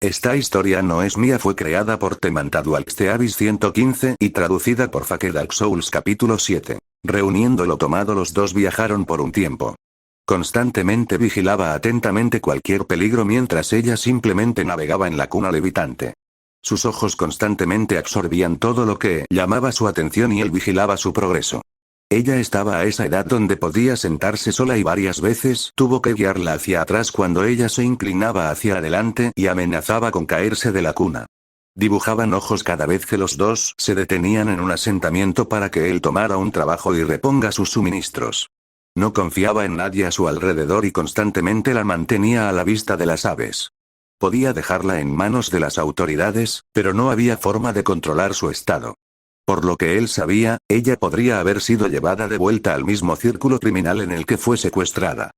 Esta historia no es mía, fue creada por Temantadualxteavis 115 y traducida por Fake Dark Souls capítulo 7. Reuniendo lo tomado, los dos viajaron por un tiempo. Constantemente vigilaba atentamente cualquier peligro mientras ella simplemente navegaba en la cuna levitante. Sus ojos constantemente absorbían todo lo que llamaba su atención y él vigilaba su progreso. Ella estaba a esa edad donde podía sentarse sola y varias veces tuvo que guiarla hacia atrás cuando ella se inclinaba hacia adelante y amenazaba con caerse de la cuna. Dibujaban ojos cada vez que los dos se detenían en un asentamiento para que él tomara un trabajo y reponga sus suministros. No confiaba en nadie a su alrededor y constantemente la mantenía a la vista de las aves. Podía dejarla en manos de las autoridades, pero no había forma de controlar su estado. Por lo que él sabía, ella podría haber sido llevada de vuelta al mismo círculo criminal en el que fue secuestrada.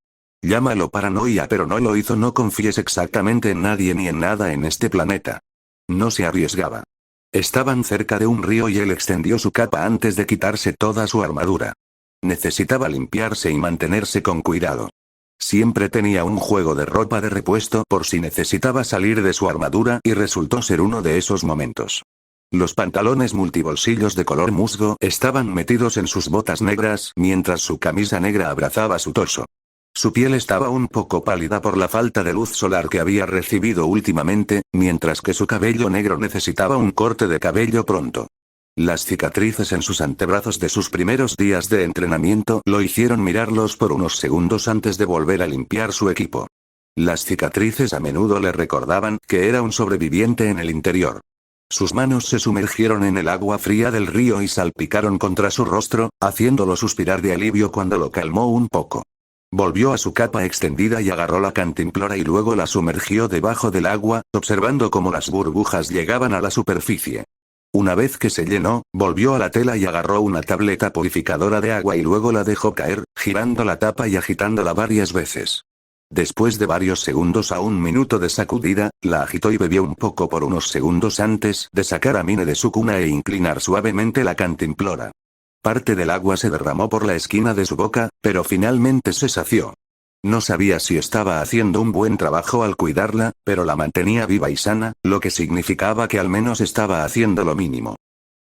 Llámalo paranoia, pero no lo hizo. No confíes exactamente en nadie ni en nada en este planeta. No se arriesgaba. Estaban cerca de un río y él extendió su capa antes de quitarse toda su armadura. Necesitaba limpiarse y mantenerse con cuidado. Siempre tenía un juego de ropa de repuesto por si necesitaba salir de su armadura y resultó ser uno de esos momentos. Los pantalones multibolsillos de color musgo estaban metidos en sus botas negras mientras su camisa negra abrazaba su torso. Su piel estaba un poco pálida por la falta de luz solar que había recibido últimamente, mientras que su cabello negro necesitaba un corte de cabello pronto. Las cicatrices en sus antebrazos de sus primeros días de entrenamiento lo hicieron mirarlos por unos segundos antes de volver a limpiar su equipo. Las cicatrices a menudo le recordaban que era un sobreviviente en el interior. Sus manos se sumergieron en el agua fría del río y salpicaron contra su rostro, haciéndolo suspirar de alivio cuando lo calmó un poco. Volvió a su capa extendida y agarró la cantimplora y luego la sumergió debajo del agua, observando cómo las burbujas llegaban a la superficie. Una vez que se llenó, volvió a la tela y agarró una tableta purificadora de agua y luego la dejó caer, girando la tapa y agitándola varias veces. Después de varios segundos a un minuto de sacudida, la agitó y bebió un poco por unos segundos antes de sacar a Mine de su cuna e inclinar suavemente la cantimplora. Parte del agua se derramó por la esquina de su boca, pero finalmente se sació. No sabía si estaba haciendo un buen trabajo al cuidarla, pero la mantenía viva y sana, lo que significaba que al menos estaba haciendo lo mínimo.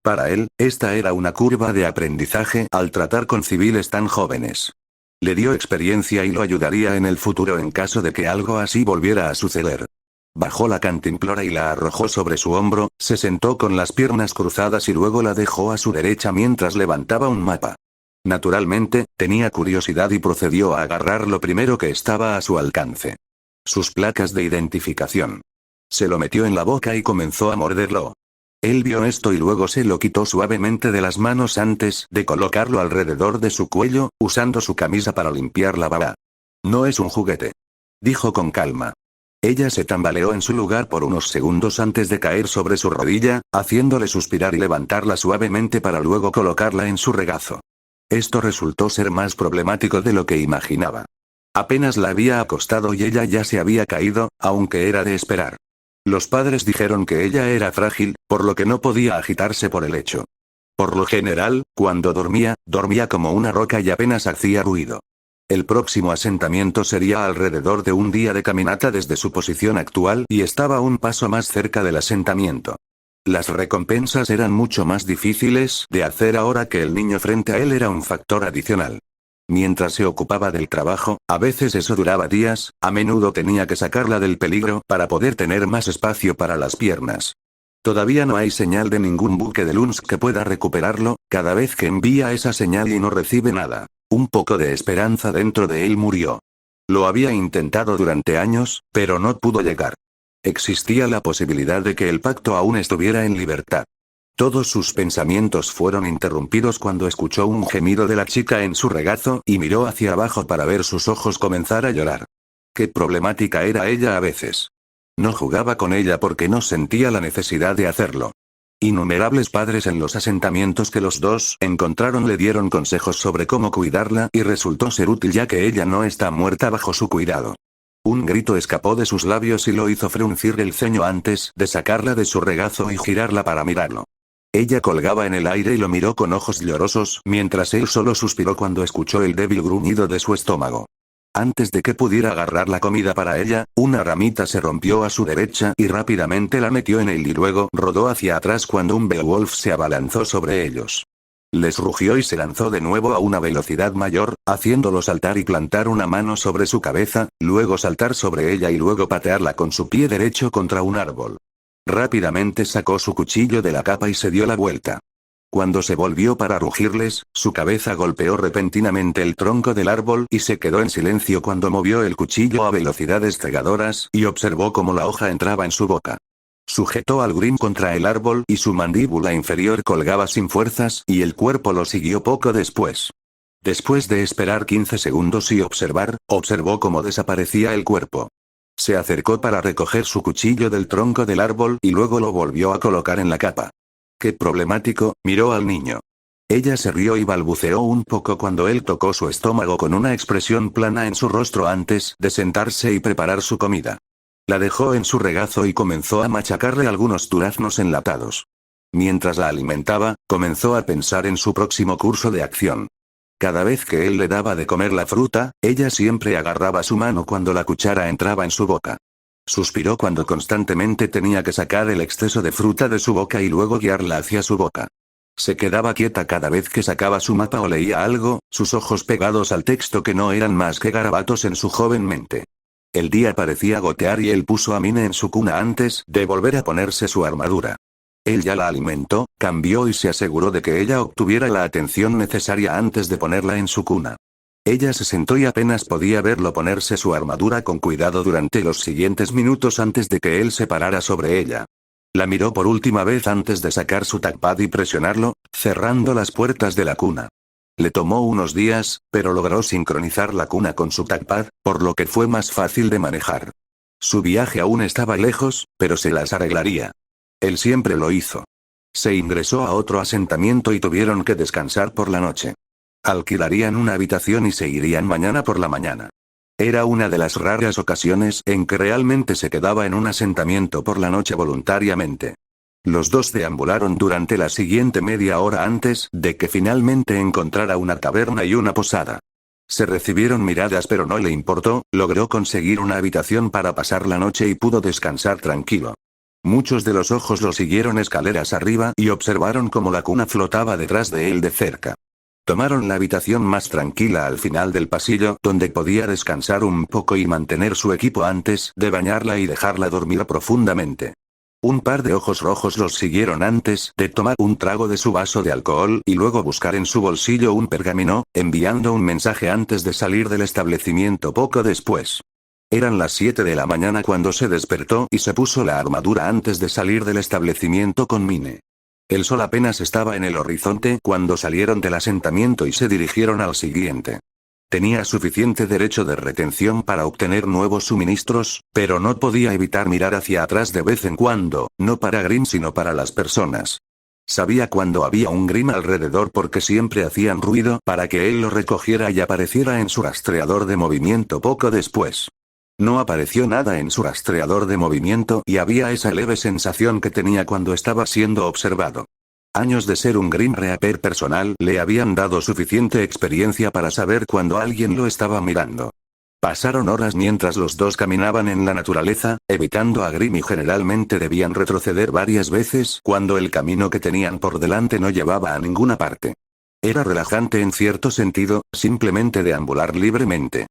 Para él, esta era una curva de aprendizaje al tratar con civiles tan jóvenes. Le dio experiencia y lo ayudaría en el futuro en caso de que algo así volviera a suceder. Bajó la cantimplora y la arrojó sobre su hombro, se sentó con las piernas cruzadas y luego la dejó a su derecha mientras levantaba un mapa. Naturalmente, tenía curiosidad y procedió a agarrar lo primero que estaba a su alcance. Sus placas de identificación. Se lo metió en la boca y comenzó a morderlo. Él vio esto y luego se lo quitó suavemente de las manos antes de colocarlo alrededor de su cuello, usando su camisa para limpiar la baba. No es un juguete. Dijo con calma. Ella se tambaleó en su lugar por unos segundos antes de caer sobre su rodilla, haciéndole suspirar y levantarla suavemente para luego colocarla en su regazo. Esto resultó ser más problemático de lo que imaginaba. Apenas la había acostado y ella ya se había caído, aunque era de esperar. Los padres dijeron que ella era frágil, por lo que no podía agitarse por el hecho. Por lo general, cuando dormía como una roca y apenas hacía ruido. El próximo asentamiento sería alrededor de un día de caminata desde su posición actual y estaba un paso más cerca del asentamiento. Las recompensas eran mucho más difíciles de hacer ahora que el niño frente a él era un factor adicional. Mientras se ocupaba del trabajo, a veces eso duraba días, a menudo tenía que sacarla del peligro para poder tener más espacio para las piernas. Todavía no hay señal de ningún buque de Lunsk que pueda recuperarlo, cada vez que envía esa señal y no recibe nada. Un poco de esperanza dentro de él murió. Lo había intentado durante años, pero no pudo llegar. Existía la posibilidad de que el pacto aún estuviera en libertad. Todos sus pensamientos fueron interrumpidos cuando escuchó un gemido de la chica en su regazo y miró hacia abajo para ver sus ojos comenzar a llorar. Qué problemática era ella a veces. No jugaba con ella porque no sentía la necesidad de hacerlo. Innumerables padres en los asentamientos que los dos encontraron le dieron consejos sobre cómo cuidarla y resultó ser útil ya que ella no está muerta bajo su cuidado. Un grito escapó de sus labios y lo hizo fruncir el ceño antes de sacarla de su regazo y girarla para mirarlo. Ella colgaba en el aire y lo miró con ojos llorosos mientras él solo suspiró cuando escuchó el débil gruñido de su estómago. Antes de que pudiera agarrar la comida para ella, una ramita se rompió a su derecha y rápidamente la metió en él y luego rodó hacia atrás cuando un Beowulf se abalanzó sobre ellos. Les rugió y se lanzó de nuevo a una velocidad mayor, haciéndolo saltar y plantar una mano sobre su cabeza, luego saltar sobre ella y luego patearla con su pie derecho contra un árbol. Rápidamente sacó su cuchillo de la capa y se dio la vuelta. Cuando se volvió para rugirles, su cabeza golpeó repentinamente el tronco del árbol y se quedó en silencio cuando movió el cuchillo a velocidades cegadoras y observó cómo la hoja entraba en su boca. Sujetó al Grim contra el árbol y su mandíbula inferior colgaba sin fuerzas y el cuerpo lo siguió poco después. Después de esperar 15 segundos y observó cómo desaparecía el cuerpo. Se acercó para recoger su cuchillo del tronco del árbol y luego lo volvió a colocar en la capa. «Qué problemático», miró al niño. Ella se rió y balbuceó un poco cuando él tocó su estómago con una expresión plana en su rostro antes de sentarse y preparar su comida. La dejó en su regazo y comenzó a machacarle algunos duraznos enlatados. Mientras la alimentaba, comenzó a pensar en su próximo curso de acción. Cada vez que él le daba de comer la fruta, ella siempre agarraba su mano cuando la cuchara entraba en su boca. Suspiró cuando constantemente tenía que sacar el exceso de fruta de su boca y luego guiarla hacia su boca. Se quedaba quieta cada vez que sacaba su mapa o leía algo, sus ojos pegados al texto que no eran más que garabatos en su joven mente. El día parecía gotear y él puso a Mine en su cuna antes de volver a ponerse su armadura. Él ya la alimentó, cambió y se aseguró de que ella obtuviera la atención necesaria antes de ponerla en su cuna. Ella se sentó y apenas podía verlo ponerse su armadura con cuidado durante los siguientes minutos antes de que él se parara sobre ella. La miró por última vez antes de sacar su tacpad y presionarlo, cerrando las puertas de la cuna. Le tomó unos días, pero logró sincronizar la cuna con su tacpad, por lo que fue más fácil de manejar. Su viaje aún estaba lejos, pero se las arreglaría. Él siempre lo hizo. Se ingresó a otro asentamiento y tuvieron que descansar por la noche. Alquilarían una habitación y se irían mañana por la mañana. Era una de las raras ocasiones en que realmente se quedaba en un asentamiento por la noche voluntariamente. Los dos deambularon durante la siguiente media hora antes de que finalmente encontrara una taberna y una posada. Se recibieron miradas pero no le importó, logró conseguir una habitación para pasar la noche y pudo descansar tranquilo. Muchos de los ojos lo siguieron escaleras arriba y observaron cómo la cuna flotaba detrás de él de cerca. Tomaron la habitación más tranquila al final del pasillo, donde podía descansar un poco y mantener su equipo antes de bañarla y dejarla dormir profundamente. Un par de ojos rojos los siguieron antes de tomar un trago de su vaso de alcohol y luego buscar en su bolsillo un pergamino, enviando un mensaje antes de salir del establecimiento poco después. Eran las 7 de la mañana cuando se despertó y se puso la armadura antes de salir del establecimiento con Mine. El sol apenas estaba en el horizonte cuando salieron del asentamiento y se dirigieron al siguiente. Tenía suficiente derecho de retención para obtener nuevos suministros, pero no podía evitar mirar hacia atrás de vez en cuando, no para Grim sino para las personas. Sabía cuando había un Grim alrededor porque siempre hacían ruido para que él lo recogiera y apareciera en su rastreador de movimiento poco después. No apareció nada en su rastreador de movimiento y había esa leve sensación que tenía cuando estaba siendo observado. Años de ser un Grim Reaper personal le habían dado suficiente experiencia para saber cuando alguien lo estaba mirando. Pasaron horas mientras los dos caminaban en la naturaleza, evitando a Grim y generalmente debían retroceder varias veces cuando el camino que tenían por delante no llevaba a ninguna parte. Era relajante en cierto sentido, simplemente deambular libremente.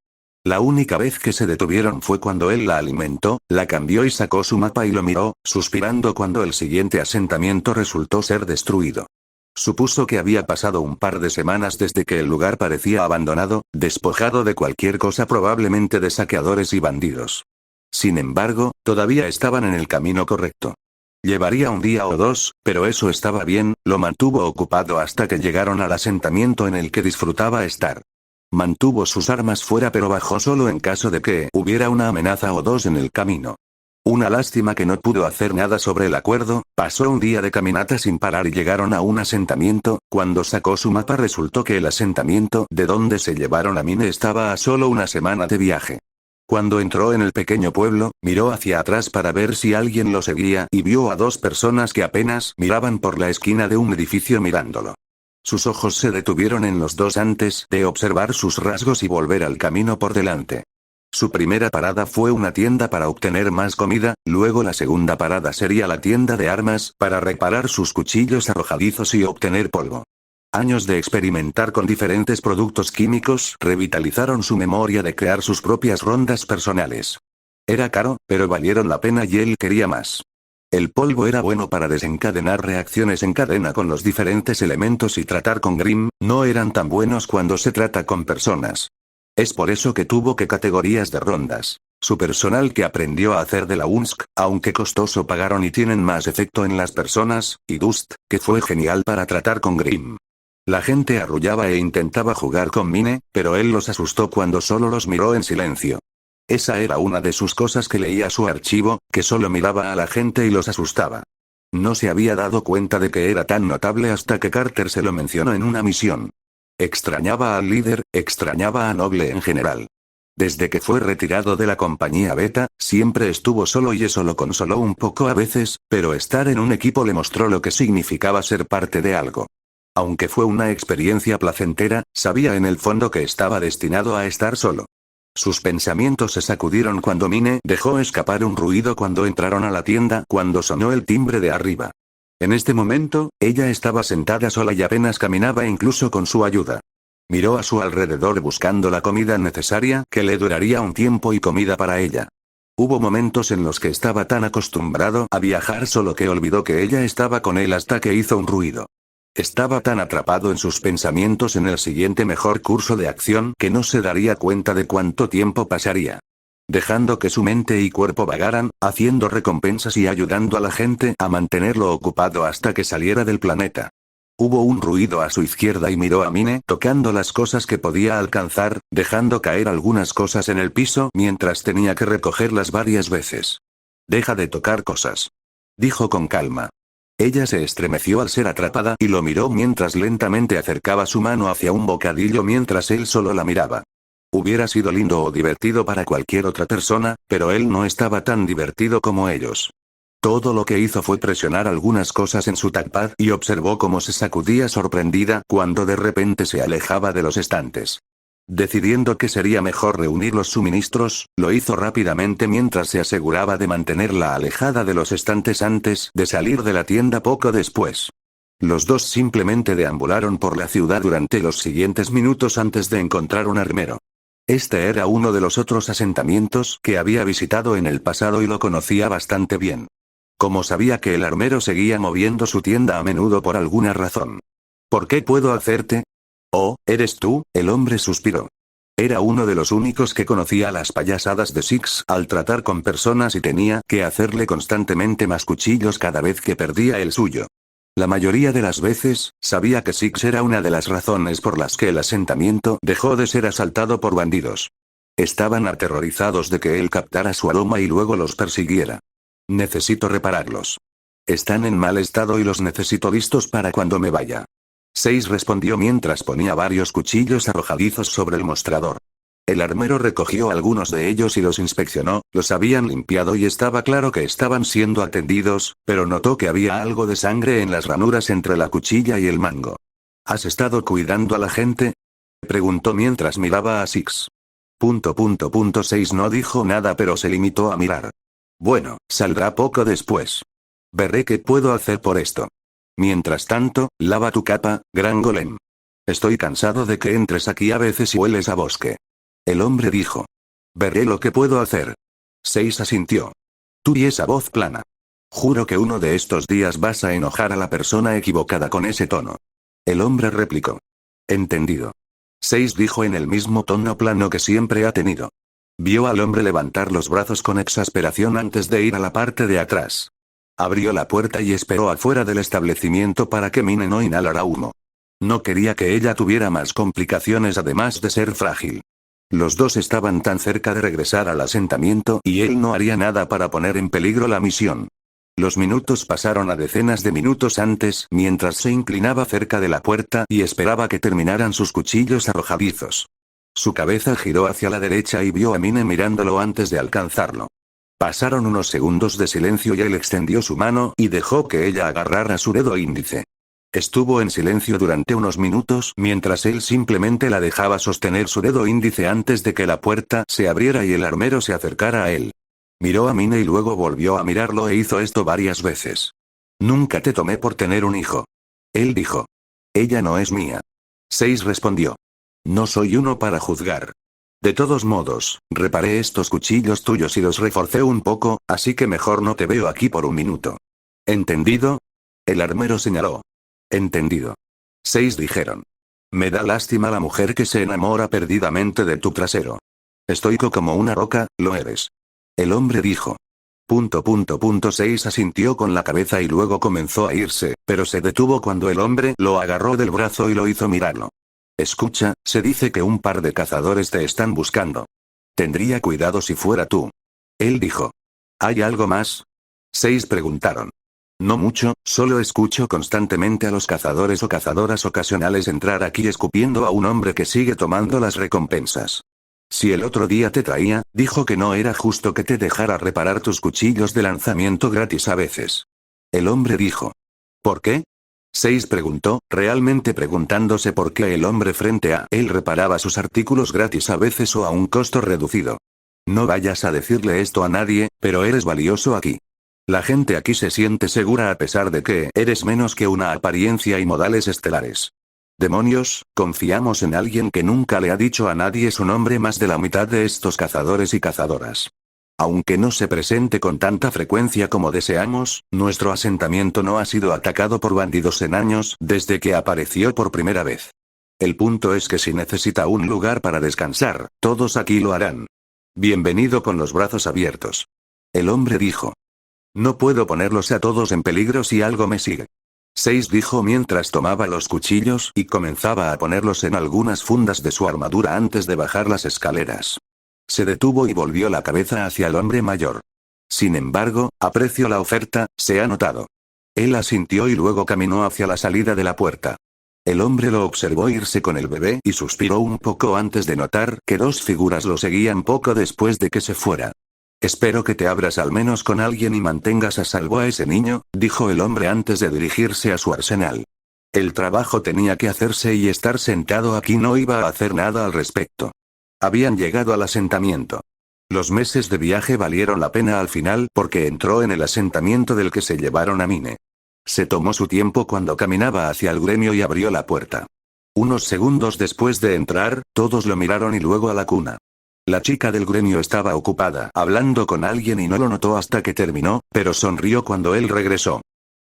La única vez que se detuvieron fue cuando él la alimentó, la cambió y sacó su mapa y lo miró, suspirando cuando el siguiente asentamiento resultó ser destruido. Supuso que había pasado un par de semanas desde que el lugar parecía abandonado, despojado de cualquier cosa probablemente de saqueadores y bandidos. Sin embargo, todavía estaban en el camino correcto. Llevaría un día o dos, pero eso estaba bien, lo mantuvo ocupado hasta que llegaron al asentamiento en el que disfrutaba estar. Mantuvo sus armas fuera pero bajó solo en caso de que hubiera una amenaza o dos en el camino. Una lástima que no pudo hacer nada sobre el acuerdo, pasó un día de caminata sin parar y llegaron a un asentamiento, cuando sacó su mapa resultó que el asentamiento de donde se llevaron a Mine estaba a solo una semana de viaje. Cuando entró en el pequeño pueblo, miró hacia atrás para ver si alguien lo seguía y vio a dos personas que apenas miraban por la esquina de un edificio mirándolo. Sus ojos se detuvieron en los dos antes de observar sus rasgos y volver al camino por delante. Su primera parada fue una tienda para obtener más comida, luego la segunda parada sería la tienda de armas, para reparar sus cuchillos arrojadizos y obtener polvo. Años de experimentar con diferentes productos químicos revitalizaron su memoria de crear sus propias rondas personales. Era caro, pero valieron la pena y él quería más. El polvo era bueno para desencadenar reacciones en cadena con los diferentes elementos y tratar con Grimm, no eran tan buenos cuando se trata con personas. Es por eso que tuvo que categorías de rondas. Su personal que aprendió a hacer de la UNSC, aunque costoso pagaron y tienen más efecto en las personas, y Dust, que fue genial para tratar con Grimm. La gente arrullaba e intentaba jugar con Mine, pero él los asustó cuando solo los miró en silencio. Esa era una de sus cosas que leía su archivo, que solo miraba a la gente y los asustaba. No se había dado cuenta de que era tan notable hasta que Carter se lo mencionó en una misión. Extrañaba al líder, extrañaba a Noble en general. Desde que fue retirado de la compañía Beta, siempre estuvo solo y eso lo consoló un poco a veces, pero estar en un equipo le mostró lo que significaba ser parte de algo. Aunque fue una experiencia placentera, sabía en el fondo que estaba destinado a estar solo. Sus pensamientos se sacudieron cuando Mine dejó escapar un ruido cuando entraron a la tienda, cuando sonó el timbre de arriba. En este momento, ella estaba sentada sola y apenas caminaba incluso con su ayuda. Miró a su alrededor buscando la comida necesaria que le duraría un tiempo y comida para ella. Hubo momentos en los que estaba tan acostumbrado a viajar solo que olvidó que ella estaba con él hasta que hizo un ruido. Estaba tan atrapado en sus pensamientos en el siguiente mejor curso de acción que no se daría cuenta de cuánto tiempo pasaría. Dejando que su mente y cuerpo vagaran, haciendo recompensas y ayudando a la gente a mantenerlo ocupado hasta que saliera del planeta. Hubo un ruido a su izquierda y miró a Mine tocando las cosas que podía alcanzar, dejando caer algunas cosas en el piso mientras tenía que recogerlas varias veces. «Deja de tocar cosas», dijo con calma. Ella se estremeció al ser atrapada y lo miró mientras lentamente acercaba su mano hacia un bocadillo mientras él solo la miraba. Hubiera sido lindo o divertido para cualquier otra persona, pero él no estaba tan divertido como ellos. Todo lo que hizo fue presionar algunas cosas en su touchpad y observó cómo se sacudía sorprendida cuando de repente se alejaba de los estantes. Decidiendo que sería mejor reunir los suministros, lo hizo rápidamente mientras se aseguraba de mantenerla alejada de los estantes antes de salir de la tienda poco después. Los dos simplemente deambularon por la ciudad durante los siguientes minutos antes de encontrar un armero. Este era uno de los otros asentamientos que había visitado en el pasado y lo conocía bastante bien. Como sabía que el armero seguía moviendo su tienda a menudo por alguna razón. ¿Por qué puedo hacerte? Oh, ¿eres tú? El hombre suspiró. Era uno de los únicos que conocía las payasadas de Six al tratar con personas y tenía que hacerle constantemente más cuchillos cada vez que perdía el suyo. La mayoría de las veces, sabía que Six era una de las razones por las que el asentamiento dejó de ser asaltado por bandidos. Estaban aterrorizados de que él captara su aroma y luego los persiguiera. Necesito repararlos. Están en mal estado y los necesito listos para cuando me vaya. 6 respondió mientras ponía varios cuchillos arrojadizos sobre el mostrador. El armero recogió algunos de ellos y los inspeccionó, los habían limpiado y estaba claro que estaban siendo atendidos, pero notó que había algo de sangre en las ranuras entre la cuchilla y el mango. ¿Has estado cuidando a la gente?, preguntó mientras miraba a Six. 6 no dijo nada pero se limitó a mirar. Bueno, saldrá poco después. Veré qué puedo hacer por esto. Mientras tanto, lava tu capa, gran golem. Estoy cansado de que entres aquí a veces y hueles a bosque. El hombre dijo. Veré lo que puedo hacer. 6 asintió. Tú y esa voz plana. Juro que uno de estos días vas a enojar a la persona equivocada con ese tono. El hombre replicó. Entendido. 6 dijo en el mismo tono plano que siempre ha tenido. Vio al hombre levantar los brazos con exasperación antes de ir a la parte de atrás. Abrió la puerta y esperó afuera del establecimiento para que Mine no inhalara humo. No quería que ella tuviera más complicaciones además de ser frágil. Los dos estaban tan cerca de regresar al asentamiento y él no haría nada para poner en peligro la misión. Los minutos pasaron a decenas de minutos antes mientras se inclinaba cerca de la puerta y esperaba que terminaran sus cuchillos arrojadizos. Su cabeza giró hacia la derecha y vio a Mine mirándolo antes de alcanzarlo. Pasaron unos segundos de silencio y él extendió su mano y dejó que ella agarrara su dedo índice. Estuvo en silencio durante unos minutos mientras él simplemente la dejaba sostener su dedo índice antes de que la puerta se abriera y el armero se acercara a él. Miró a Mine y luego volvió a mirarlo e hizo esto varias veces. Nunca te tomé por tener un hijo. Él dijo. Ella no es mía. 6 respondió. No soy uno para juzgar. De todos modos, reparé estos cuchillos tuyos y los reforcé un poco, así que mejor no te veo aquí por un minuto. ¿Entendido? El armero señaló. Entendido. 6 dijeron. Me da lástima la mujer que se enamora perdidamente de tu trasero. Estoico como una roca, lo eres. El hombre dijo. 6 asintió con la cabeza y luego comenzó a irse, pero se detuvo cuando el hombre lo agarró del brazo y lo hizo mirarlo. Escucha, se dice que un par de cazadores te están buscando. Tendría cuidado si fuera tú. Él dijo. ¿Hay algo más? 6 preguntaron. No mucho, solo escucho constantemente a los cazadores o cazadoras ocasionales entrar aquí escupiendo a un hombre que sigue tomando las recompensas. Si el otro día te traía, dijo que no era justo que te dejara reparar tus cuchillos de lanzamiento gratis a veces. El hombre dijo. ¿Por qué? 6 preguntó, realmente preguntándose por qué el hombre frente a él reparaba sus artículos gratis a veces o a un costo reducido. No vayas a decirle esto a nadie, pero eres valioso aquí. La gente aquí se siente segura a pesar de que eres menos que una apariencia y modales estelares. Demonios, confiamos en alguien que nunca le ha dicho a nadie su nombre más de la mitad de estos cazadores y cazadoras. Aunque no se presente con tanta frecuencia como deseamos, nuestro asentamiento no ha sido atacado por bandidos en años desde que apareció por primera vez. El punto es que si necesita un lugar para descansar, todos aquí lo harán. Bienvenido con los brazos abiertos. El hombre dijo. No puedo ponerlos a todos en peligro si algo me sigue. 6 dijo mientras tomaba los cuchillos y comenzaba a ponerlos en algunas fundas de su armadura antes de bajar las escaleras. Se detuvo y volvió la cabeza hacia el hombre mayor. Sin embargo, aprecio la oferta, se ha notado. Él asintió y luego caminó hacia la salida de la puerta. El hombre lo observó irse con el bebé y suspiró un poco antes de notar que 2 figuras lo seguían poco después de que se fuera. Espero que te abras al menos con alguien y mantengas a salvo a ese niño, dijo el hombre antes de dirigirse a su arsenal. El trabajo tenía que hacerse y estar sentado aquí no iba a hacer nada al respecto. Habían llegado al asentamiento. Los meses de viaje valieron la pena al final porque entró en el asentamiento del que se llevaron a Mine. Se tomó su tiempo cuando caminaba hacia el gremio y abrió la puerta. Unos segundos después de entrar, todos lo miraron y luego a la cuna. La chica del gremio estaba ocupada hablando con alguien y no lo notó hasta que terminó, pero sonrió cuando él regresó.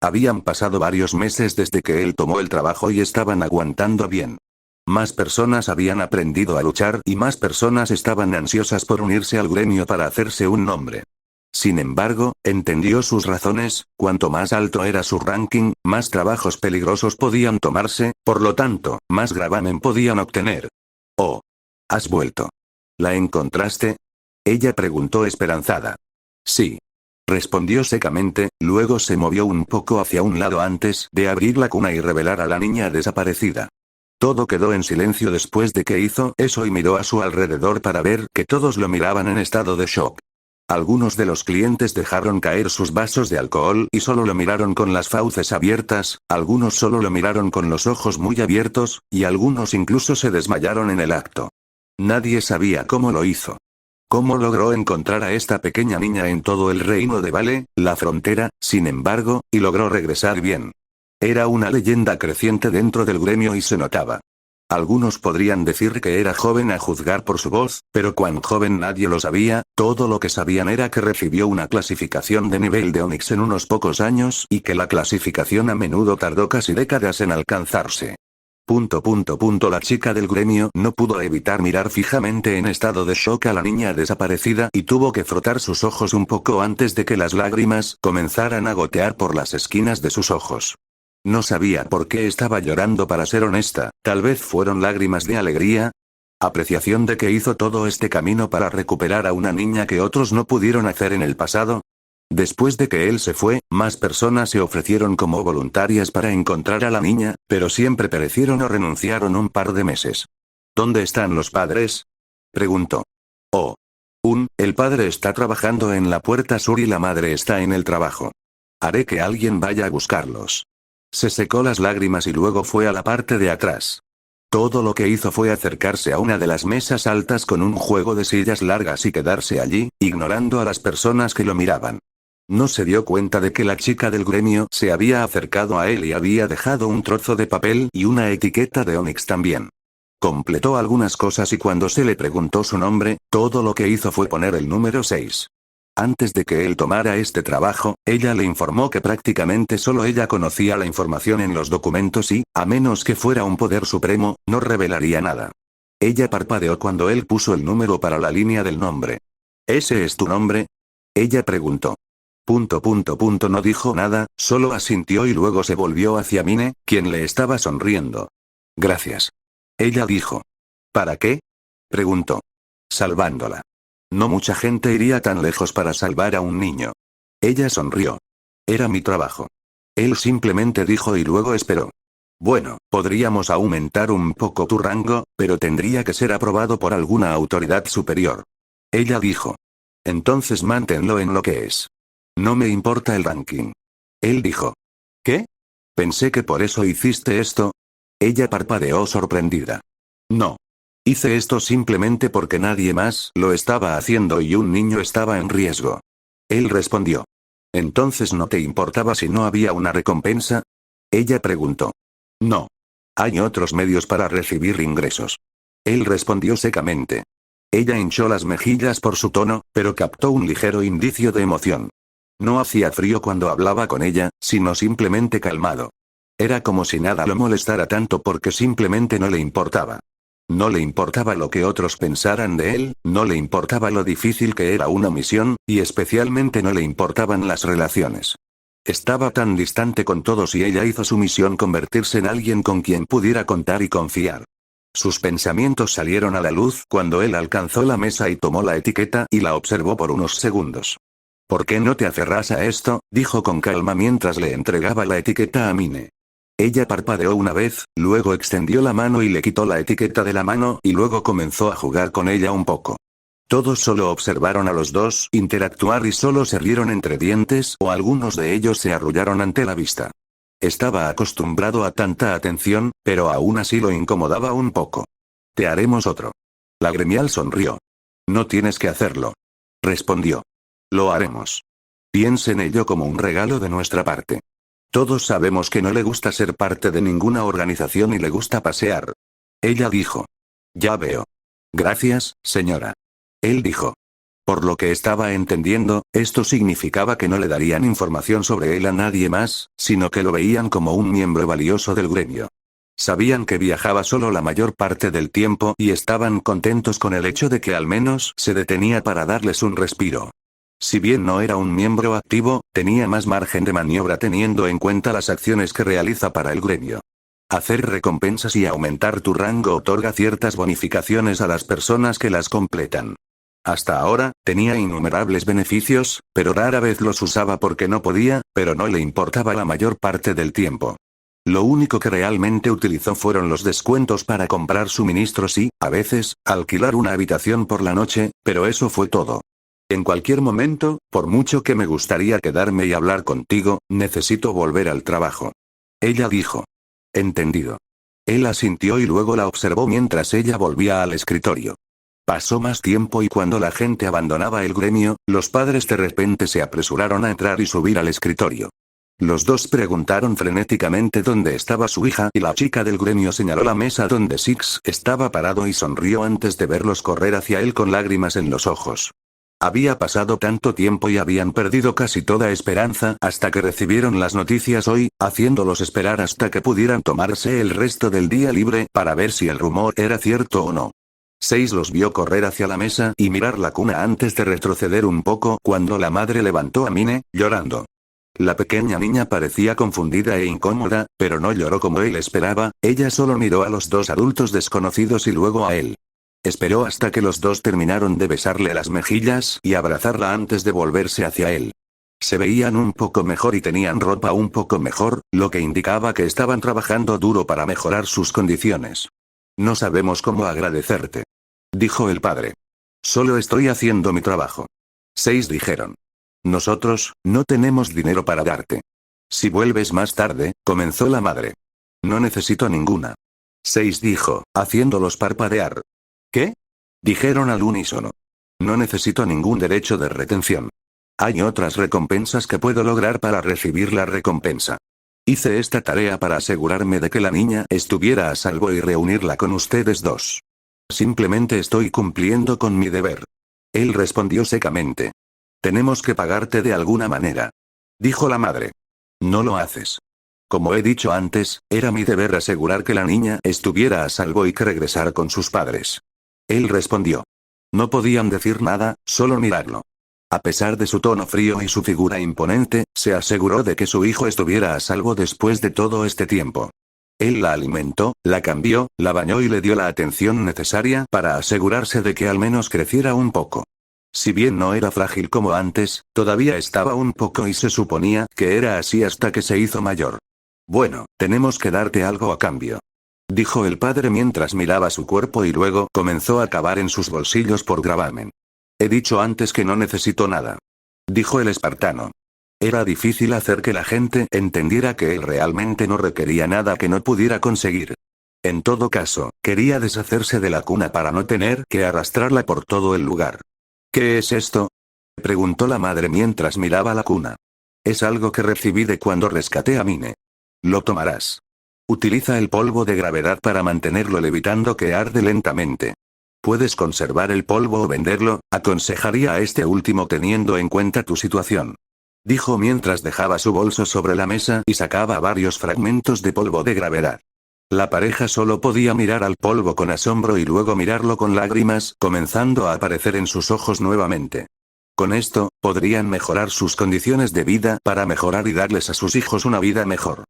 Habían pasado varios meses desde que él tomó el trabajo y estaban aguantando bien. Más personas habían aprendido a luchar y más personas estaban ansiosas por unirse al gremio para hacerse un nombre. Sin embargo, entendió sus razones, cuanto más alto era su ranking, más trabajos peligrosos podían tomarse, por lo tanto, más gravamen podían obtener. Oh. ¿Has vuelto? ¿La encontraste? Ella preguntó esperanzada. Sí. Respondió secamente, luego se movió un poco hacia un lado antes de abrir la cuna y revelar a la niña desaparecida. Todo quedó en silencio después de que hizo eso y miró a su alrededor para ver que todos lo miraban en estado de shock. Algunos de los clientes dejaron caer sus vasos de alcohol y solo lo miraron con las fauces abiertas, algunos solo lo miraron con los ojos muy abiertos, y algunos incluso se desmayaron en el acto. Nadie sabía cómo lo hizo. ¿Cómo logró encontrar a esta pequeña niña en todo el reino de Vale, la frontera, sin embargo, y logró regresar bien? Era una leyenda creciente dentro del gremio y se notaba. Algunos podrían decir que era joven a juzgar por su voz, pero cuán joven nadie lo sabía, todo lo que sabían era que recibió una clasificación de nivel de Onix en unos pocos años y que la clasificación a menudo tardó casi décadas en alcanzarse. La chica del gremio no pudo evitar mirar fijamente en estado de shock a la niña desaparecida y tuvo que frotar sus ojos un poco antes de que las lágrimas comenzaran a gotear por las esquinas de sus ojos. No sabía por qué estaba llorando para ser honesta, tal vez fueron lágrimas de alegría. Apreciación de que hizo todo este camino para recuperar a una niña que otros no pudieron hacer en el pasado. Después de que él se fue, más personas se ofrecieron como voluntarias para encontrar a la niña, pero siempre perecieron o renunciaron un par de meses. ¿Dónde están los padres? Preguntó. Oh. El padre está trabajando en la puerta sur y la madre está en el trabajo. Haré que alguien vaya a buscarlos. Se secó las lágrimas y luego fue a la parte de atrás. Todo lo que hizo fue acercarse a una de las mesas altas con un juego de sillas largas y quedarse allí, ignorando a las personas que lo miraban. No se dio cuenta de que la chica del gremio se había acercado a él y había dejado un trozo de papel y una etiqueta de Onix también. Completó algunas cosas y cuando se le preguntó su nombre, todo lo que hizo fue poner el número 6. Antes de que él tomara este trabajo, ella le informó que prácticamente solo ella conocía la información en los documentos y, a menos que fuera un poder supremo, no revelaría nada. Ella parpadeó cuando él puso el número para la línea del nombre. ¿Ese es tu nombre? Ella preguntó. No dijo nada, solo asintió y luego se volvió hacia Mine, quien le estaba sonriendo. Gracias. Ella dijo. ¿Para qué? Preguntó. Salvándola. No mucha gente iría tan lejos para salvar a un niño. Ella sonrió. Era mi trabajo. Él simplemente dijo y luego esperó. Bueno, podríamos aumentar un poco tu rango, pero tendría que ser aprobado por alguna autoridad superior. Ella dijo. Entonces manténlo en lo que es. No me importa el ranking. Él dijo. ¿Qué? Pensé que por eso hiciste esto. Ella parpadeó sorprendida. No. Hice esto simplemente porque nadie más lo estaba haciendo y un niño estaba en riesgo. Él respondió. ¿Entonces no te importaba si no había una recompensa? Ella preguntó. No. Hay otros medios para recibir ingresos. Él respondió secamente. Ella hinchó las mejillas por su tono, pero captó un ligero indicio de emoción. No hacía frío cuando hablaba con ella, sino simplemente calmado. Era como si nada lo molestara tanto porque simplemente no le importaba. No le importaba lo que otros pensaran de él, no le importaba lo difícil que era una misión, y especialmente no le importaban las relaciones. Estaba tan distante con todos y ella hizo su misión convertirse en alguien con quien pudiera contar y confiar. Sus pensamientos salieron a la luz cuando él alcanzó la mesa y tomó la etiqueta y la observó por unos segundos. ¿Por qué no te aferras a esto?, dijo con calma mientras le entregaba la etiqueta a Mine. Ella parpadeó una vez, luego extendió la mano y le quitó la etiqueta de la mano y luego comenzó a jugar con ella un poco. Todos solo observaron a los dos interactuar y solo se rieron entre dientes o algunos de ellos se arrullaron ante la vista. Estaba acostumbrado a tanta atención, pero aún así lo incomodaba un poco. Te haremos otro. La gremial sonrió. No tienes que hacerlo. Respondió. Lo haremos. Piensa en ello como un regalo de nuestra parte. Todos sabemos que no le gusta ser parte de ninguna organización y le gusta pasear. Ella dijo. Ya veo. Gracias, señora. Él dijo. Por lo que estaba entendiendo, esto significaba que no le darían información sobre él a nadie más, sino que lo veían como un miembro valioso del gremio. Sabían que viajaba solo la mayor parte del tiempo y estaban contentos con el hecho de que al menos se detenía para darles un respiro. Si bien no era un miembro activo, tenía más margen de maniobra teniendo en cuenta las acciones que realiza para el gremio. Hacer recompensas y aumentar tu rango otorga ciertas bonificaciones a las personas que las completan. Hasta ahora, tenía innumerables beneficios, pero rara vez los usaba porque no podía, pero no le importaba la mayor parte del tiempo. Lo único que realmente utilizó fueron los descuentos para comprar suministros y, a veces, alquilar una habitación por la noche, pero eso fue todo. En cualquier momento, por mucho que me gustaría quedarme y hablar contigo, necesito volver al trabajo. Ella dijo. Entendido. Él asintió y luego la observó mientras ella volvía al escritorio. Pasó más tiempo y cuando la gente abandonaba el gremio, los padres de repente se apresuraron a entrar y subir al escritorio. Los dos preguntaron frenéticamente dónde estaba su hija y la chica del gremio señaló la mesa donde Six estaba parado y sonrió antes de verlos correr hacia él con lágrimas en los ojos. Había pasado tanto tiempo y habían perdido casi toda esperanza hasta que recibieron las noticias hoy, haciéndolos esperar hasta que pudieran tomarse el resto del día libre para ver si el rumor era cierto o no. Six los vio correr hacia la mesa y mirar la cuna antes de retroceder un poco cuando la madre levantó a Mine, llorando. La pequeña niña parecía confundida e incómoda, pero no lloró como él esperaba, ella solo miró a los dos adultos desconocidos y luego a él. Esperó hasta que los dos terminaron de besarle las mejillas y abrazarla antes de volverse hacia él. Se veían un poco mejor y tenían ropa un poco mejor, lo que indicaba que estaban trabajando duro para mejorar sus condiciones. No sabemos cómo agradecerte, dijo el padre. Solo estoy haciendo mi trabajo. 6 dijeron. Nosotros, no tenemos dinero para darte. Si vuelves más tarde, Comenzó la madre. No necesito ninguna. 6 dijo, haciéndolos parpadear. ¿Qué? Dijeron al unísono. No necesito ningún derecho de retención. Hay otras recompensas que puedo lograr para recibir la recompensa. Hice esta tarea para asegurarme de que la niña estuviera a salvo y reunirla con ustedes dos. Simplemente estoy cumpliendo con mi deber. Él respondió secamente. Tenemos que pagarte de alguna manera. Dijo la madre. No lo haces. Como he dicho antes, era mi deber asegurar que la niña estuviera a salvo y que regresara con sus padres. Él respondió. No podían decir nada, solo mirarlo. A pesar de su tono frío y su figura imponente, se aseguró de que su hijo estuviera a salvo después de todo este tiempo. Él la alimentó, la cambió, la bañó y le dio la atención necesaria para asegurarse de que al menos creciera un poco. Si bien no era frágil como antes, todavía estaba un poco y se suponía que era así hasta que se hizo mayor. Bueno, tenemos que darte algo a cambio. Dijo el padre mientras miraba su cuerpo y luego comenzó a cavar en sus bolsillos por gravamen. He dicho antes que no necesito nada. Dijo el espartano. Era difícil hacer que la gente entendiera que él realmente no requería nada que no pudiera conseguir. En todo caso, quería deshacerse de la cuna para no tener que arrastrarla por todo el lugar. ¿Qué es esto? Preguntó la madre mientras miraba la cuna. Es algo que recibí de cuando rescaté a Mine. Lo tomarás. Utiliza el polvo de gravedad para mantenerlo levitando que arde lentamente. Puedes conservar el polvo o venderlo, aconsejaría a este último teniendo en cuenta tu situación. Dijo mientras dejaba su bolso sobre la mesa y sacaba varios fragmentos de polvo de gravedad. La pareja solo podía mirar al polvo con asombro y luego mirarlo con lágrimas, comenzando a aparecer en sus ojos nuevamente. Con esto, podrían mejorar sus condiciones de vida para mejorar y darles a sus hijos una vida mejor.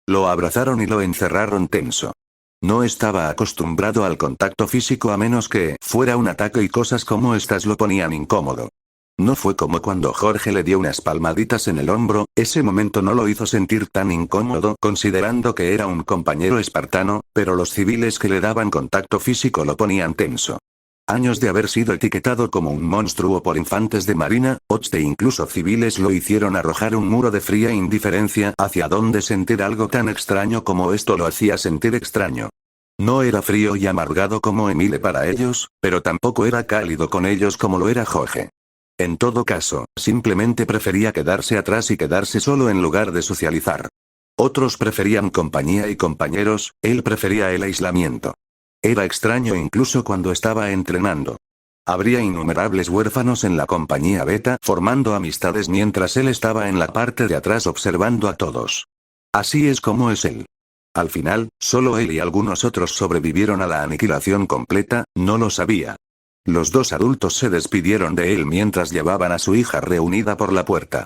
Lo abrazaron y lo encerraron tenso. No estaba acostumbrado al contacto físico a menos que fuera un ataque y cosas como estas lo ponían incómodo. No fue como cuando Jorge le dio unas palmaditas en el hombro, ese momento no lo hizo sentir tan incómodo considerando que era un compañero espartano, pero los civiles que le daban contacto físico lo ponían tenso. Años de haber sido etiquetado como un monstruo por infantes de marina, Ots e incluso civiles lo hicieron arrojar un muro de fría indiferencia hacia donde sentir algo tan extraño como esto lo hacía sentir extraño. No era frío y amargado como Emile para ellos, pero tampoco era cálido con ellos como lo era Jorge. En todo caso, simplemente prefería quedarse atrás y quedarse solo en lugar de socializar. Otros preferían compañía y compañeros, él prefería el aislamiento. Era extraño incluso cuando estaba entrenando. Habría innumerables huérfanos en la compañía beta formando amistades mientras él estaba en la parte de atrás observando a todos. Así es como es él. Al final, solo él y algunos otros sobrevivieron a la aniquilación completa, no lo sabía. Los dos adultos se despidieron de él mientras llevaban a su hija reunida por la puerta.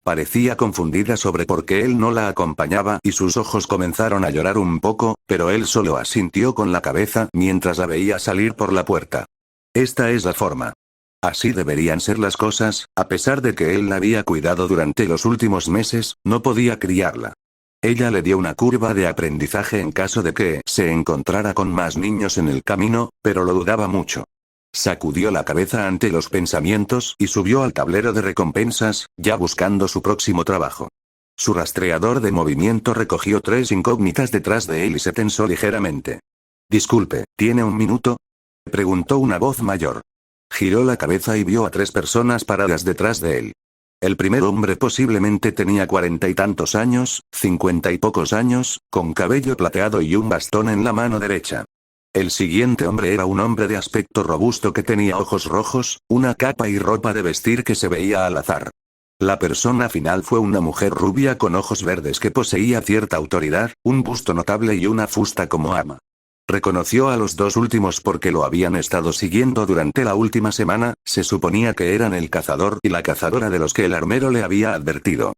Parecía confundida sobre por qué él no la acompañaba y sus ojos comenzaron a llorar un poco, pero él solo asintió con la cabeza mientras la veía salir por la puerta. Esta es la forma. Así deberían ser las cosas, a pesar de que él la había cuidado durante los últimos meses, no podía criarla. Ella le dio una curva de aprendizaje en caso de que se encontrara con más niños en el camino, pero lo dudaba mucho. Sacudió la cabeza ante los pensamientos y subió al tablero de recompensas, ya buscando su próximo trabajo. Su rastreador de movimiento recogió 3 incógnitas detrás de él y se tensó ligeramente. Disculpe, ¿tiene un minuto? Preguntó una voz mayor. Giró la cabeza y vio a 3 personas paradas detrás de él. El primer hombre posiblemente tenía 40 y tantos años, 50 y pocos años, con cabello plateado y un bastón en la mano derecha. El siguiente hombre era un hombre de aspecto robusto que tenía ojos rojos, una capa y ropa de vestir que se veía al azar. La persona final fue una mujer rubia con ojos verdes que poseía cierta autoridad, un busto notable y una fusta como arma. Reconoció a los 2 últimos porque lo habían estado siguiendo durante la última semana, se suponía que eran el cazador y la cazadora de los que el armero le había advertido.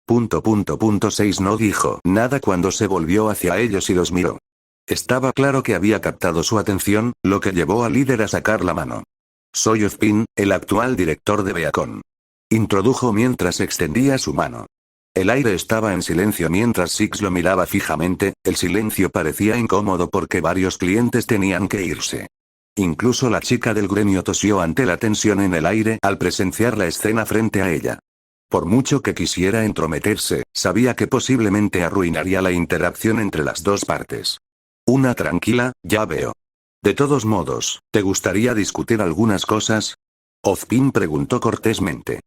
6 no dijo nada cuando se volvió hacia ellos y los miró. Estaba claro que había captado su atención, lo que llevó al líder a sacar la mano. Soy Ozpin, el actual director de Beacon. Introdujo mientras extendía su mano. El aire estaba en silencio mientras Six lo miraba fijamente, el silencio parecía incómodo porque varios clientes tenían que irse. Incluso la chica del gremio tosió ante la tensión en el aire al presenciar la escena frente a ella. Por mucho que quisiera entrometerse, sabía que posiblemente arruinaría la interacción entre las dos partes. Una tranquila, ya veo. De todos modos, ¿te gustaría discutir algunas cosas? Ozpin preguntó cortésmente.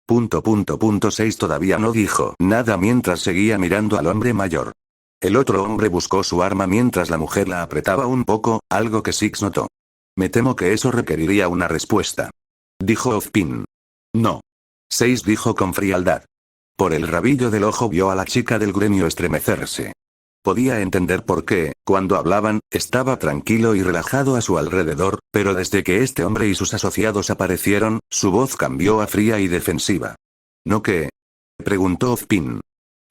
6 todavía no dijo nada mientras seguía mirando al hombre mayor. El otro hombre buscó su arma mientras la mujer la apretaba un poco, algo que Six notó. Me temo que eso requeriría una respuesta. Dijo Ozpin. No. 6 dijo con frialdad. Por el rabillo del ojo vio a la chica del gremio estremecerse. Podía entender por qué, cuando hablaban, estaba tranquilo y relajado a su alrededor, pero desde que este hombre y sus asociados aparecieron, su voz cambió a fría y defensiva. ¿No qué? Preguntó Ozpin.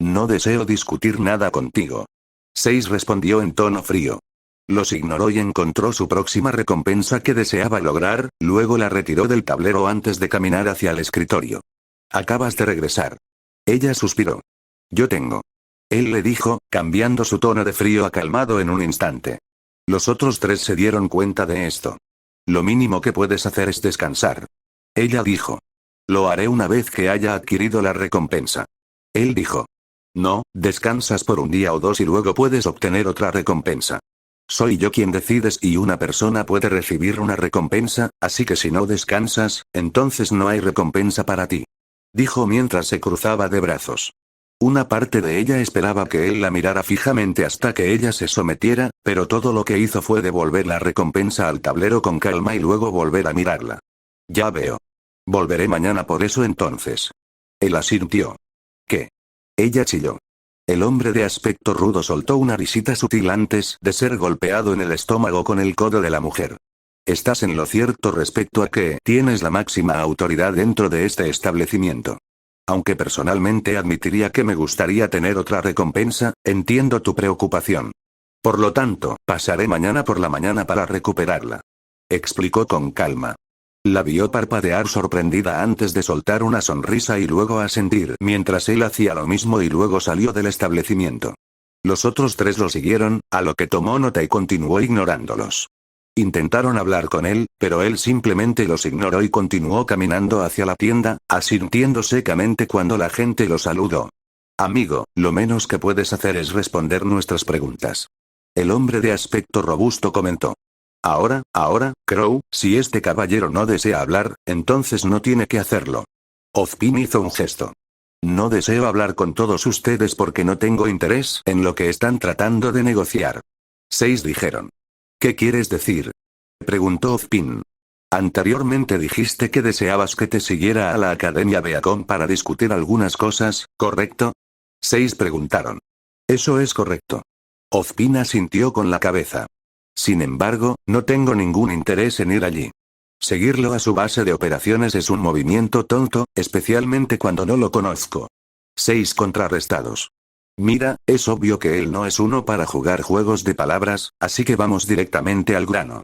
No deseo discutir nada contigo. 6 respondió en tono frío. Los ignoró y encontró su próxima recompensa que deseaba lograr, luego la retiró del tablero antes de caminar hacia el escritorio. Acabas de regresar. Ella suspiró. Yo tengo. Él le dijo, cambiando su tono de frío a calmado en un instante. Los otros tres se dieron cuenta de esto. Lo mínimo que puedes hacer es descansar. Ella dijo. Lo haré una vez que haya adquirido la recompensa. Él dijo. No, descansas por un día o dos y luego puedes obtener otra recompensa. Soy yo quien decides y una persona puede recibir una recompensa, así que si no descansas, entonces no hay recompensa para ti. Dijo mientras se cruzaba de brazos. Una parte de ella esperaba que él la mirara fijamente hasta que ella se sometiera, pero todo lo que hizo fue devolver la recompensa al tablero con calma y luego volver a mirarla. Ya veo. Volveré mañana por eso entonces. Él asintió. ¿Qué? Ella chilló. El hombre de aspecto rudo soltó una risita sutil antes de ser golpeado en el estómago con el codo de la mujer. Estás en lo cierto respecto a que tienes la máxima autoridad dentro de este establecimiento. Aunque personalmente admitiría que me gustaría tener otra recompensa, entiendo tu preocupación. Por lo tanto, pasaré mañana por la mañana para recuperarla. Explicó con calma. La vio parpadear sorprendida antes de soltar una sonrisa y luego asentir mientras él hacía lo mismo y luego salió del establecimiento. Los otros tres lo siguieron, a lo que tomó nota y continuó ignorándolos. Intentaron hablar con él, pero él simplemente los ignoró y continuó caminando hacia la tienda, asintiendo secamente cuando la gente lo saludó. Amigo, lo menos que puedes hacer es responder nuestras preguntas. El hombre de aspecto robusto comentó. Ahora, Crow, si este caballero no desea hablar, entonces no tiene que hacerlo. Ozpin hizo un gesto. No deseo hablar con todos ustedes porque no tengo interés en lo que están tratando de negociar. 6 dijeron. ¿Qué quieres decir? Preguntó Ozpin. Anteriormente dijiste que deseabas que te siguiera a la Academia Beacon para discutir algunas cosas, ¿correcto? 6 preguntaron. Eso es correcto. Ozpin asintió con la cabeza. Sin embargo, no tengo ningún interés en ir allí. Seguirlo a su base de operaciones es un movimiento tonto, especialmente cuando no lo conozco. 6 contrarrestados. Mira, es obvio que él no es uno para jugar juegos de palabras, así que vamos directamente al grano.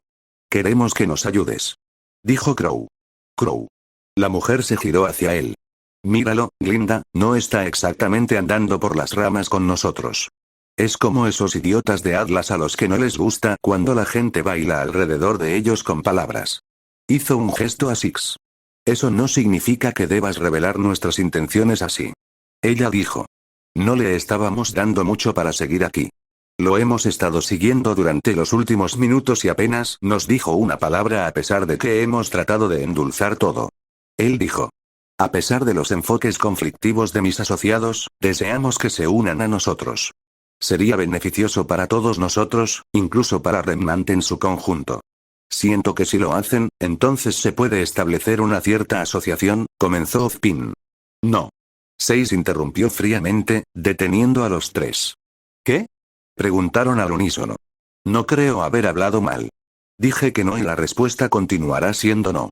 Queremos que nos ayudes. Dijo Crow. Crow. La mujer se giró hacia él. Míralo, Glinda, no está exactamente andando por las ramas con nosotros. Es como esos idiotas de Atlas a los que no les gusta cuando la gente baila alrededor de ellos con palabras. Hizo un gesto a Six. Eso no significa que debas revelar nuestras intenciones así. Ella dijo. No le estábamos dando mucho para seguir aquí. Lo hemos estado siguiendo durante los últimos minutos y apenas nos dijo una palabra a pesar de que hemos tratado de endulzar todo. Él dijo. A pesar de los enfoques conflictivos de mis asociados, deseamos que se unan a nosotros. Sería beneficioso para todos nosotros, incluso para Remnant en su conjunto. Siento que si lo hacen, entonces se puede establecer una cierta asociación, comenzó Ozpin. No. 6 interrumpió fríamente, deteniendo a los tres. ¿Qué? Preguntaron al unísono. No creo haber hablado mal. Dije que no y la respuesta continuará siendo no.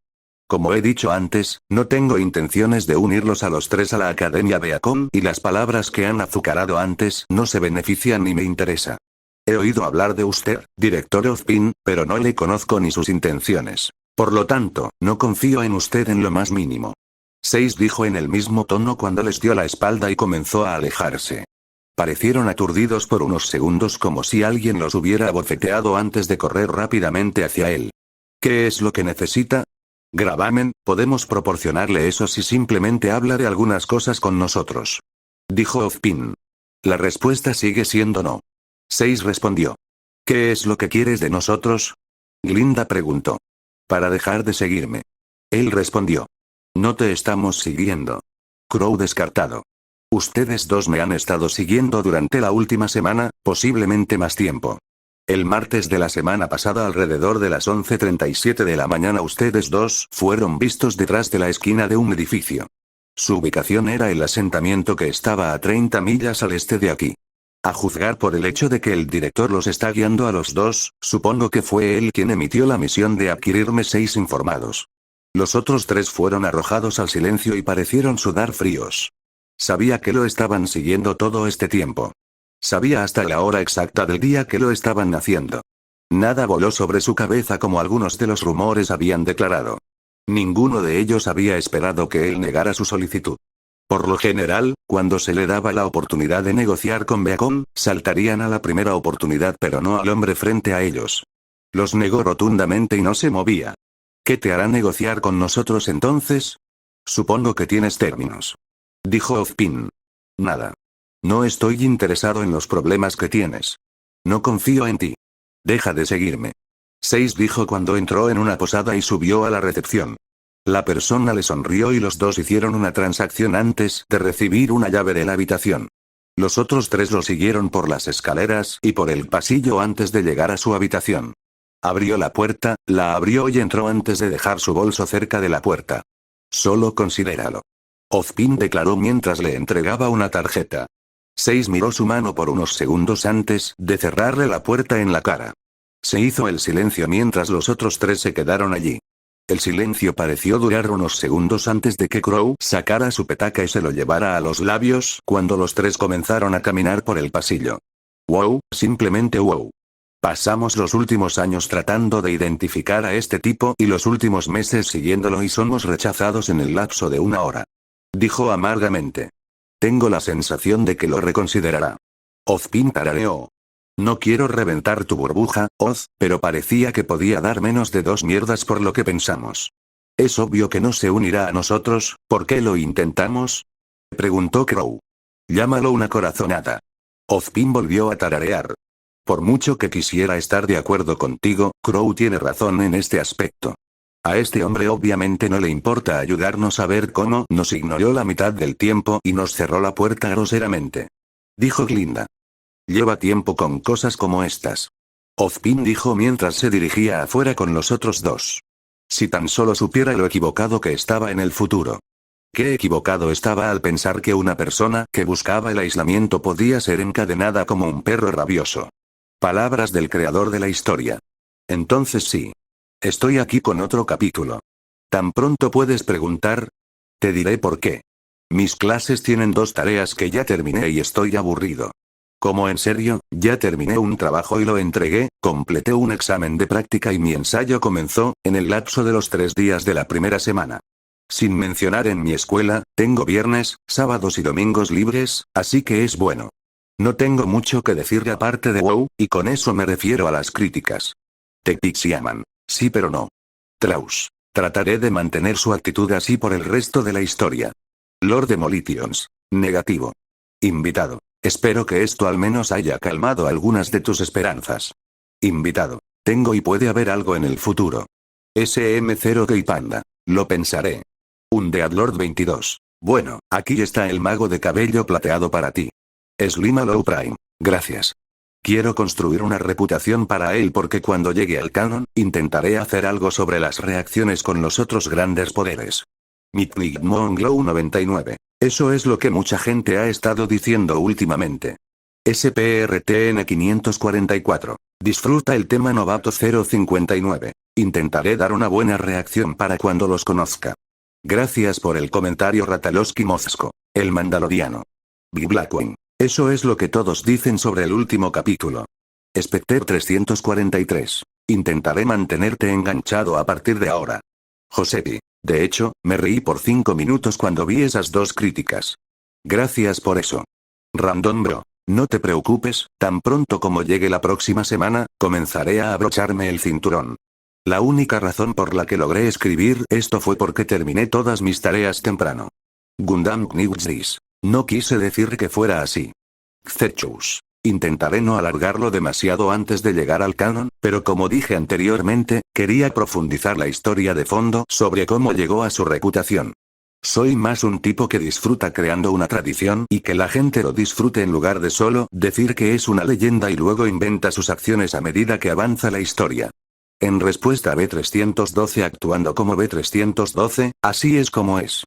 Como he dicho antes, no tengo intenciones de unirlos a los tres a la Academia Beacon y las palabras que han azucarado antes no se benefician ni me interesa. He oído hablar de usted, director Ozpin, pero no le conozco ni sus intenciones. Por lo tanto, no confío en usted en lo más mínimo. 6 dijo en el mismo tono cuando les dio la espalda y comenzó a alejarse. Parecieron aturdidos por unos segundos como si alguien los hubiera abofeteado antes de correr rápidamente hacia él. ¿Qué es lo que necesita? Gravamen, podemos proporcionarle eso si simplemente habla de algunas cosas con nosotros. Dijo Ozpin. La respuesta sigue siendo no. 6 respondió. ¿Qué es lo que quieres de nosotros? Glinda preguntó. Para dejar de seguirme. Él respondió. No te estamos siguiendo. Crow descartado. Ustedes dos me han estado siguiendo durante la última semana, posiblemente más tiempo. El martes de la semana pasada alrededor de las 11:37 de la mañana ustedes dos fueron vistos detrás de la esquina de un edificio. Su ubicación era el asentamiento que estaba a 30 millas al este de aquí. A juzgar por el hecho de que el director los está guiando a los dos, supongo que fue él quien emitió la misión de adquirirme 6 informados. Los otros 3 fueron arrojados al silencio y parecieron sudar fríos. Sabía que lo estaban siguiendo todo este tiempo. Sabía hasta la hora exacta del día que lo estaban haciendo. Nada voló sobre su cabeza como algunos de los rumores habían declarado. Ninguno de ellos había esperado que él negara su solicitud. Por lo general, cuando se le daba la oportunidad de negociar con Beacon, saltarían a la primera oportunidad pero no al hombre frente a ellos. Los negó rotundamente y no se movía. ¿Qué te hará negociar con nosotros entonces? Supongo que tienes términos. Dijo Ozpin. Nada. No estoy interesado en los problemas que tienes. No confío en ti. Deja de seguirme. 6 dijo cuando entró en una posada y subió a la recepción. La persona le sonrió y los dos hicieron una transacción antes de recibir una llave de la habitación. Los otros 3 lo siguieron por las escaleras y por el pasillo antes de llegar a su habitación. Abrió la puerta, la abrió y entró antes de dejar su bolso cerca de la puerta. Solo considéralo. Ozpin declaró mientras le entregaba una tarjeta. 6 miró su mano por unos segundos antes de cerrarle la puerta en la cara. Se hizo el silencio mientras los otros 3 se quedaron allí. El silencio pareció durar unos segundos antes de que Crow sacara su petaca y se lo llevara a los labios cuando los 3 comenzaron a caminar por el pasillo. Wow, simplemente wow. Pasamos los últimos años tratando de identificar a este tipo y los últimos meses siguiéndolo y somos rechazados en el lapso de 1 hora. Dijo amargamente. Tengo la sensación de que lo reconsiderará. Ozpin tarareó. No quiero reventar tu burbuja, Oz, pero parecía que podía dar menos de 2 mierdas por lo que pensamos. Es obvio que no se unirá a nosotros, ¿por qué lo intentamos? Preguntó Crow. Llámalo una corazonada. Ozpin volvió a tararear. Por mucho que quisiera estar de acuerdo contigo, Crow tiene razón en este aspecto. A este hombre obviamente no le importa ayudarnos a ver cómo nos ignoró la mitad del tiempo y nos cerró la puerta groseramente. Dijo Glinda. Lleva tiempo con cosas como estas. Ozpin dijo mientras se dirigía afuera con los otros 2. Si tan solo supiera lo equivocado que estaba en el futuro. Qué equivocado estaba al pensar que una persona que buscaba el aislamiento podía ser encadenada como un perro rabioso. Palabras del creador de la historia. Entonces sí. Estoy aquí con otro capítulo. ¿Tan pronto puedes preguntar? Te diré por qué. Mis clases tienen 2 tareas que ya terminé y estoy aburrido. ¿Cómo en serio? Ya terminé un trabajo y lo entregué, completé un examen de práctica y mi ensayo comenzó, en el lapso de los 3 días de la primera semana. Sin mencionar en mi escuela, tengo viernes, sábados y domingos libres, así que es bueno. No tengo mucho que decir aparte de wow, y con eso me refiero a las críticas. Te pixiaman. Sí pero no. Traus. Trataré de mantener su actitud así por el resto de la historia. Lord Demolitions. Negativo. Invitado. Espero que esto al menos haya calmado algunas de tus esperanzas. Invitado. Tengo y puede haber algo en el futuro. SM0 Panda. Lo pensaré. Un Deadlord 22. Bueno, aquí está el mago de cabello plateado para ti. Slima Low Prime. Gracias. Quiero construir una reputación para él porque cuando llegue al canon, intentaré hacer algo sobre las reacciones con los otros grandes poderes. Glow 99. Eso es lo que mucha gente ha estado diciendo últimamente. SPRTN 544. Disfruta el tema novato 059. Intentaré dar una buena reacción para cuando los conozca. Gracias por el comentario Ratalowski Mozco. El Mandaloriano. Blackwing. Eso es lo que todos dicen sobre el último capítulo. Specter 343. Intentaré mantenerte enganchado a partir de ahora. Josepi. De hecho, me reí por 5 minutos cuando vi esas 2 críticas. Gracias por eso. Random Bro. No te preocupes, tan pronto como llegue la próxima semana, comenzaré a abrocharme el cinturón. La única razón por la que logré escribir esto fue porque terminé todas mis tareas temprano. Gundam Knightsdis. No quise decir que fuera así. Xechous. Intentaré no alargarlo demasiado antes de llegar al canon, pero como dije anteriormente, quería profundizar la historia de fondo sobre cómo llegó a su reputación. Soy más un tipo que disfruta creando una tradición y que la gente lo disfrute en lugar de solo decir que es una leyenda y luego inventa sus acciones a medida que avanza la historia. En respuesta a B312 actuando como B312, así es como es.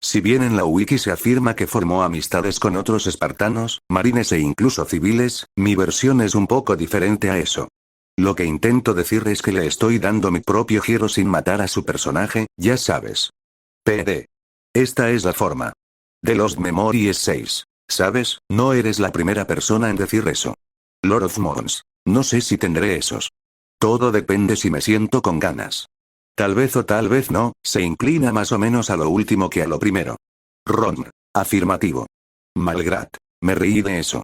Si bien en la wiki se afirma que formó amistades con otros espartanos, marines e incluso civiles, mi versión es un poco diferente a eso. Lo que intento decir es que le estoy dando mi propio giro sin matar a su personaje, ya sabes. PD. Esta es la forma. De Lost Memories 6. ¿Sabes? No eres la primera persona en decir eso. Lord of Mons. No sé si tendré esos. Todo depende si me siento con ganas. Tal vez o tal vez no, se inclina más o menos a lo último que a lo primero. Ron. Afirmativo. Malgrat. Me reí de eso.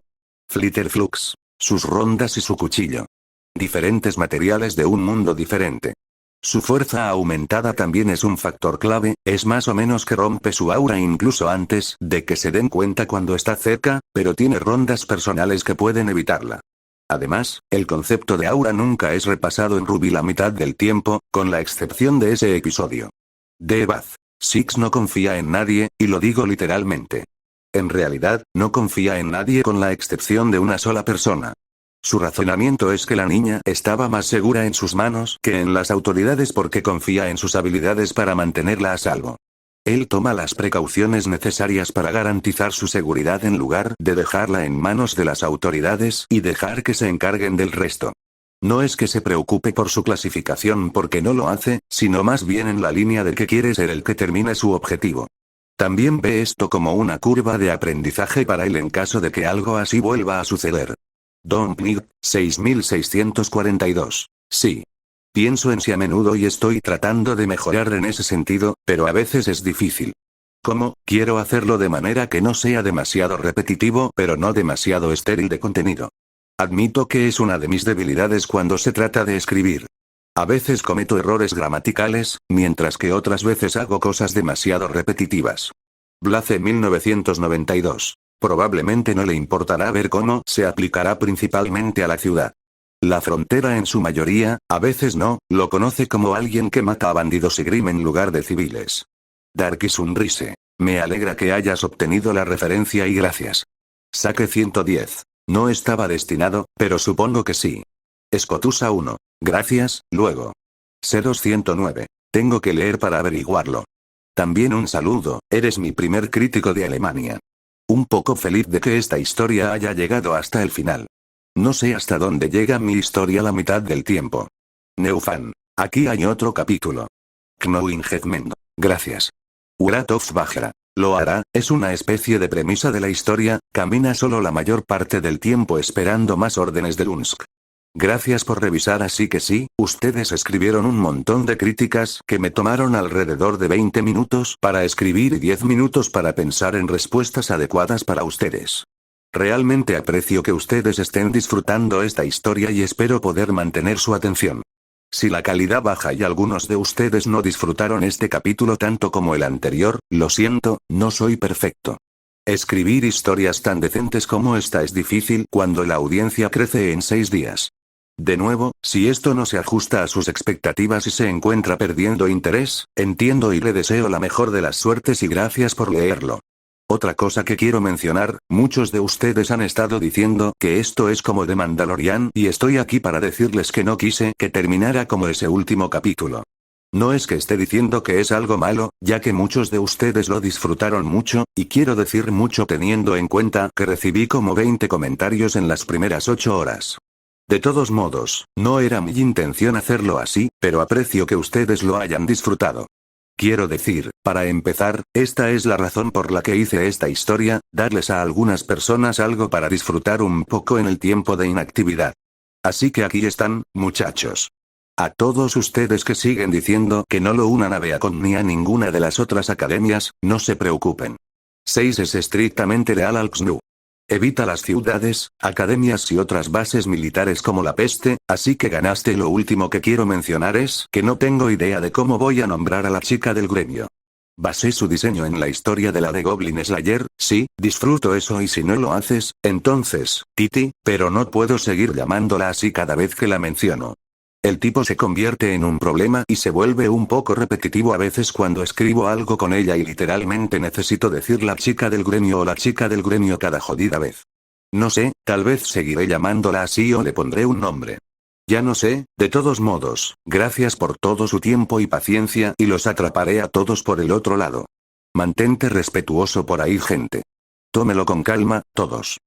Flitterflux. Sus rondas y su cuchillo. Diferentes materiales de un mundo diferente. Su fuerza aumentada también es un factor clave, es más o menos que rompe su aura incluso antes de que se den cuenta cuando está cerca, pero tiene rondas personales que pueden evitarla. Además, el concepto de aura nunca es repasado en Ruby la mitad del tiempo, con la excepción de ese episodio. De Bath. Six no confía en nadie, y lo digo literalmente. En realidad, no confía en nadie con la excepción de una sola persona. Su razonamiento es que la niña estaba más segura en sus manos que en las autoridades porque confía en sus habilidades para mantenerla a salvo. Él toma las precauciones necesarias para garantizar su seguridad en lugar de dejarla en manos de las autoridades y dejar que se encarguen del resto. No es que se preocupe por su clasificación porque no lo hace, sino más bien en la línea de que quiere ser el que termine su objetivo. También ve esto como una curva de aprendizaje para él en caso de que algo así vuelva a suceder. Don Pnig, 6642. Sí. Pienso en sí a menudo y estoy tratando de mejorar en ese sentido, pero a veces es difícil. ¿Cómo? Quiero hacerlo de manera que no sea demasiado repetitivo, pero no demasiado estéril de contenido. Admito que es una de mis debilidades cuando se trata de escribir. A veces cometo errores gramaticales, mientras que otras veces hago cosas demasiado repetitivas. Blaze 1992. Probablemente no le importará ver cómo se aplicará principalmente a la ciudad. La frontera en su mayoría, a veces no, lo conoce como alguien que mata a bandidos y Grim en lugar de civiles. Darky Sunrise. Me alegra que hayas obtenido la referencia y gracias. Saque 110. No estaba destinado, pero supongo que sí. Escotusa 1. Gracias, luego. Seros 109. Tengo que leer para averiguarlo. También un saludo, eres mi primer crítico de Alemania. Un poco feliz de que esta historia haya llegado hasta el final. No sé hasta dónde llega mi historia la mitad del tiempo. Neufan. Aquí hay otro capítulo. Knowingedmend. Gracias. Uratov Bajra. Lo hará, es una especie de premisa de la historia, camina solo la mayor parte del tiempo esperando más órdenes de Lunsk. Gracias por revisar, así que sí, ustedes escribieron un montón de críticas que me tomaron alrededor de 20 minutos para escribir y 10 minutos para pensar en respuestas adecuadas para ustedes. Realmente aprecio que ustedes estén disfrutando esta historia y espero poder mantener su atención. Si la calidad baja y algunos de ustedes no disfrutaron este capítulo tanto como el anterior, lo siento, no soy perfecto. Escribir historias tan decentes como esta es difícil cuando la audiencia crece en 6 días. De nuevo, si esto no se ajusta a sus expectativas y se encuentra perdiendo interés, entiendo y le deseo la mejor de las suertes y gracias por leerlo. Otra cosa que quiero mencionar, muchos de ustedes han estado diciendo que esto es como The Mandalorian y estoy aquí para decirles que no quise que terminara como ese último capítulo. No es que esté diciendo que es algo malo, ya que muchos de ustedes lo disfrutaron mucho, y quiero decir mucho teniendo en cuenta que recibí como 20 comentarios en las primeras 8 horas. De todos modos, no era mi intención hacerlo así, pero aprecio que ustedes lo hayan disfrutado. Quiero decir, para empezar, esta es la razón por la que hice esta historia, darles a algunas personas algo para disfrutar un poco en el tiempo de inactividad. Así que aquí están, muchachos. A todos ustedes que siguen diciendo que no lo unan a Beacon ni a ninguna de las otras academias, no se preocupen. 6 es estrictamente leal al XNU. Evita las ciudades, academias y otras bases militares como la peste, así que ganaste. Lo último que quiero mencionar es que no tengo idea de cómo voy a nombrar a la chica del gremio. Basé su diseño en la historia de la de Goblin Slayer, sí, disfruto eso y si no lo haces, entonces, Titi, pero no puedo seguir llamándola así cada vez que la menciono. El tipo se convierte en un problema y se vuelve un poco repetitivo a veces cuando escribo algo con ella y literalmente necesito decir la chica del gremio o la chica del gremio cada jodida vez. No sé, tal vez seguiré llamándola así o le pondré un nombre. Ya no sé, de todos modos, gracias por todo su tiempo y paciencia y los atraparé a todos por el otro lado. Mantente respetuoso por ahí, gente. Tómelo con calma, todos.